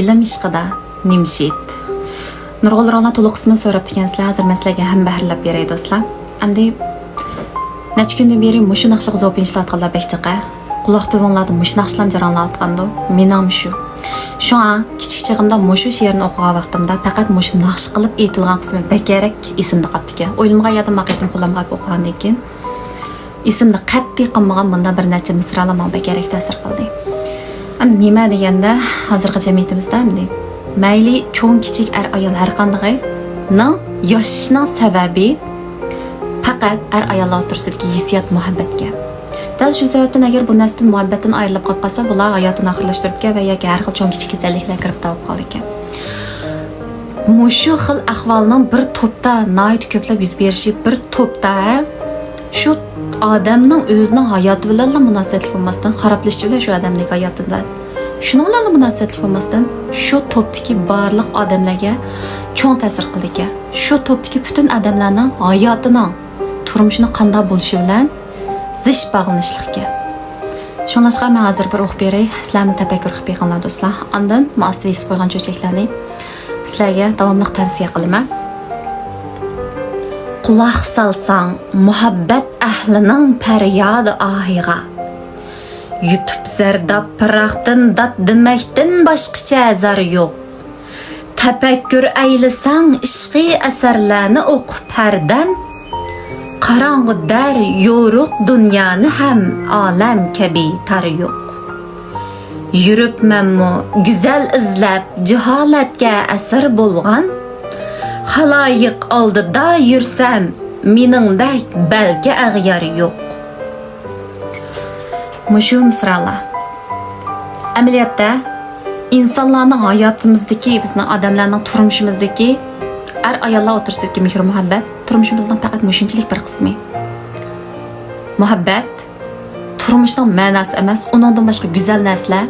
Bilim ishqida nimshit. Nurg'ulroqlar to'liq qismini so'rab dekansizlar. Hozir men sizlarga ham bahrlab beray do'stlar. Endi necha kundan beri mushu naqshga zo'pin ishlatganlar bekchiqa. Quloq tuvinglarda mush naqshlam jaranlayotgandi. Menam shu. Şu an kichik chig'imda mushu she'rni o'qigan vaqtimda faqat mushu naqsh qilib aytilgan qismi bekerak esimda qoldi. O'ylamgan yerda maqatim qo'llamga o'qigandan keyin esimda qat'iy qolmagan bundan bir necha misralar menga bekerak ta'sir qildi. Nima deganda hozirgi jamiyatimizda mayli cho'ng kichik ayol har qanday ning yashashning sababi faqat ayollar o'rtasidagi hissiyot muhabbatga. Dal shu sababdan agar bu narsadan muhabbatdan ayrilib qolib qolsa, bular hayotini oxirlashtiribga va yoki har xil cho'ng kichik kasalliklar kirib topib qoldi ekan. Mushu xil ahvolning bir to'pda nihoyat ko'plab yuz berishi, bir to'pda shu odamning o'zining hayoti bilan munosabatli bo'lmasdan xaroblashishi bilan shu odamning hayotida shuning bilan munosabatli bo'lmasdan shu to'pdagi barliq odamlarga cho'ng ta'sir qildi ekan. Shu to'pdagi butun odamlarning hayotining turmushini qanday bo'lishi bilan zish bog'lanishlikka. Shunlashqa men hozir bir o'qib beray. Sizlarni tafakkur qilib beqinglar do'stlar. Ondan ma'sida yozib qo'ygan cho'chaklarni sizlarga davomli tavsiya qilaman. Quloq salsang muhabbat ahlining faryodi ohiga. YouTube zardab piraqdan dat demakdan boshqacha zar yo'q. Tafakkur aylisang ishqiy asarlarni o'qib pardam. Qarang'i dar yo'ruq dunyoni ham olam kabi tar yo'q. Yuribmanmi go'zal izlab jaholatga asir bo'lgan. Xaloyiq oldida yursam meningdek balki ag'yar yo'q. Mushu misralar amaliyotda insonlarning hayotimizdagi, bizning odamlarning turmushimizdagi ayollar o'rtasidagi mehr muhabbat turmushimizning faqat mushunchalik bir qismi. Muhabbat turmushning ma'nosi emas, uningdan boshqa go'zal narsalar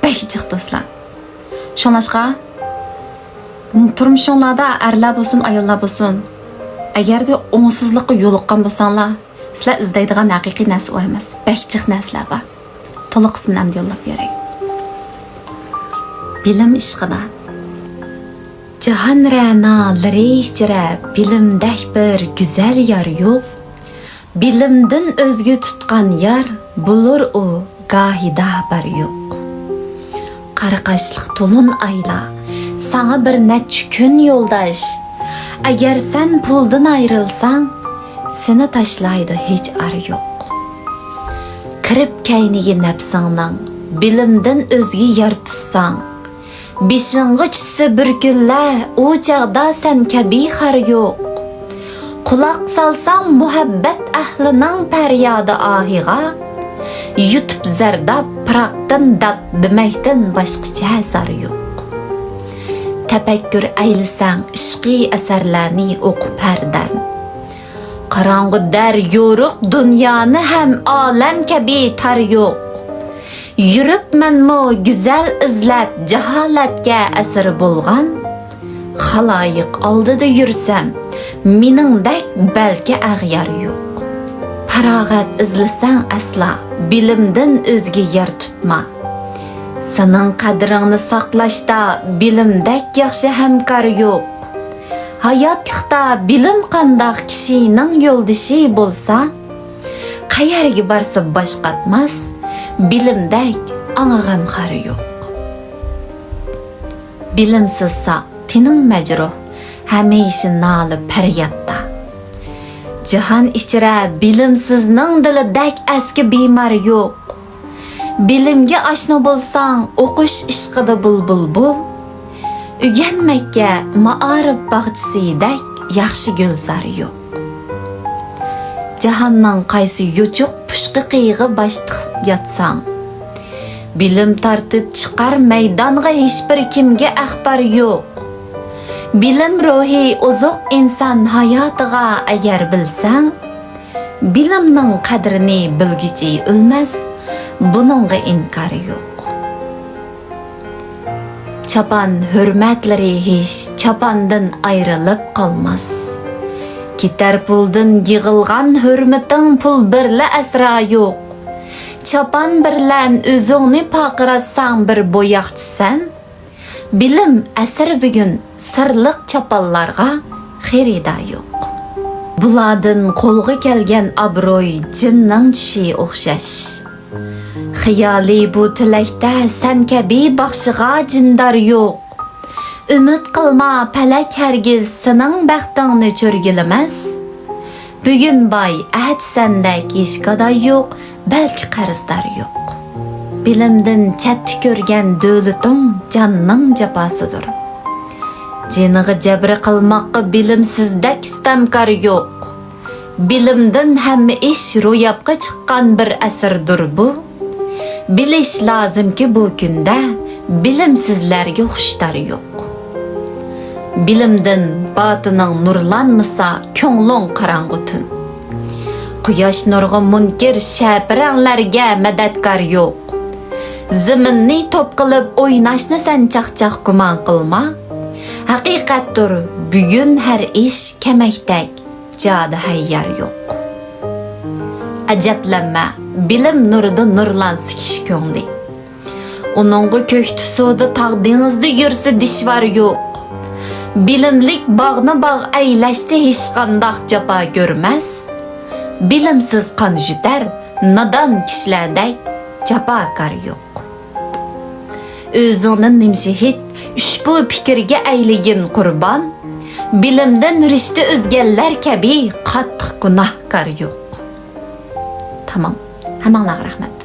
bejiq do'stlar. Shunlashqa turmushinglarda erlar bo'lsin, ayollar bo'lsin, agarda o'ngsizlikqa yo'liqqan bo'lsanglar, sizlar izlaydigan haqiqiy narsa o emas, bejiq narsalar bor. To'liq qismini ham yo'llab beray. Bilim ishqida Jahon ra'nolari ichra bilimdek bir go'zal yor yo'q. Bilimdan o'zga tutgan yor bulur u gohida bar yo'q. Qarqashliq to'lin ayla sana bir necha kun yo'ldosh. Agar sen puldan ayrilsang, seni tashlaydi hech ar yo'q. Kirib kayniga nafsingning bilimdan o'zga yor tutsang, beshingga tushsa bir kunlar u chaqda sen kabi xar yo'q. Quloq salsang muhabbat ahlining faryodi ohiga, YouTube zardab piraqdan dat demakdan boshqacha zar yo'q. Tafakkur aylisang ishqiy asarlarni o'qib pardam. Qarang'i dar yo'ruq dunyoni ham olam kabi tar yo'q. Yuribmanmi go'zal izlab jaholatga asir bo'lgan. Xaloyiq oldida yursam meningdek balki ag'yar yo'q. Farog'at izlasang asla bilimdan o'zga yer tutma. Sening qadringni saqlashda bilimdek yaxshi hamkor yo'q. Hayotlikda bilim qandaq kishining yo'ldoshi bo'lsa, qayerga borsa bosh qatmas. Bilimdek anga g'amxari yo'q. Bilimsiz saq tining majruh, hamisha nolib faryodda. Jahon ichra bilimsizning dilidek eski bemor yo'q. Bilimga oshno bo'lsang, o'qish ishqida bulbul. O'rganmakka ma'arif bag'chisidek yaxshi gulzar yo'q. Jahonning qaysi yuchuq pushqi qiyg'i boshtiq yatsang, bilim tartib chiqar maydonga hech bir kimga axbar yo'q. Bilim ruhi uzuq inson hayotiga agar bilsang, bilimning qadrini bilguchi o'lmas, buningga inkor yo'q. Chapan hurmatlari hech chapandan ayrilib qolmas. Ketar puldan yig'ilgan hurmating pul birla asra yo'q. Chapan birlan o'zingni paqirasang bir bo'yoqchisan, Bilim əsri bugün sırlıq çapallarga xerida yo'q. Buladın qo'lga kelgan abroy jinning tushi o'xshash. Xiyoli bu tilakda sen kabi baxshiga jindar yo'q. Ümid qilma palak hargiz sening baxtingni cho'rgilamas. Bugun boy ahd sendek hech qaday yo'q, balki qarzdor yo'q. Bilimdin chatni ko'rgan dövlating jonning jafosidir. Jiniga jabr qilmoqqa bilimsizdek istamkor yo'q. Bilimdin hamma ish ro'yobga chiqqan bir asrdir bu. Bilish lozimki bu kunda bilimsizlarga xushtar yo'q. Bilimdin botining nurlanmasa ko'ngling qorong'u tun. Quyosh nurg'i munkir shapiranglarga madadkor yo'q. Ziminni to'p qilib o'ynashni sen chaqchaq gumon qilma. Haqiqatdir, bugun har ish kamakdak, jodi hayyar yo'q. Ajablanma, bilim nurida nurlansa kishi ko'ngli. Uningga ko'kti suvda tog' dengizda yursa dishvar yo'q. Bilimlik bog'ni bog' aylashda hech qanday jafo ko'rmas. Bilimsiz qon jutar, nodon kishilardek jafokor yo'q. O'zingni nimshihit ushbu fikrga ayligin qurbon. Bilimdan rishta o'zganlar kabi qattiq gunohkor yo'q. Tamam, hammanglarga rahmat.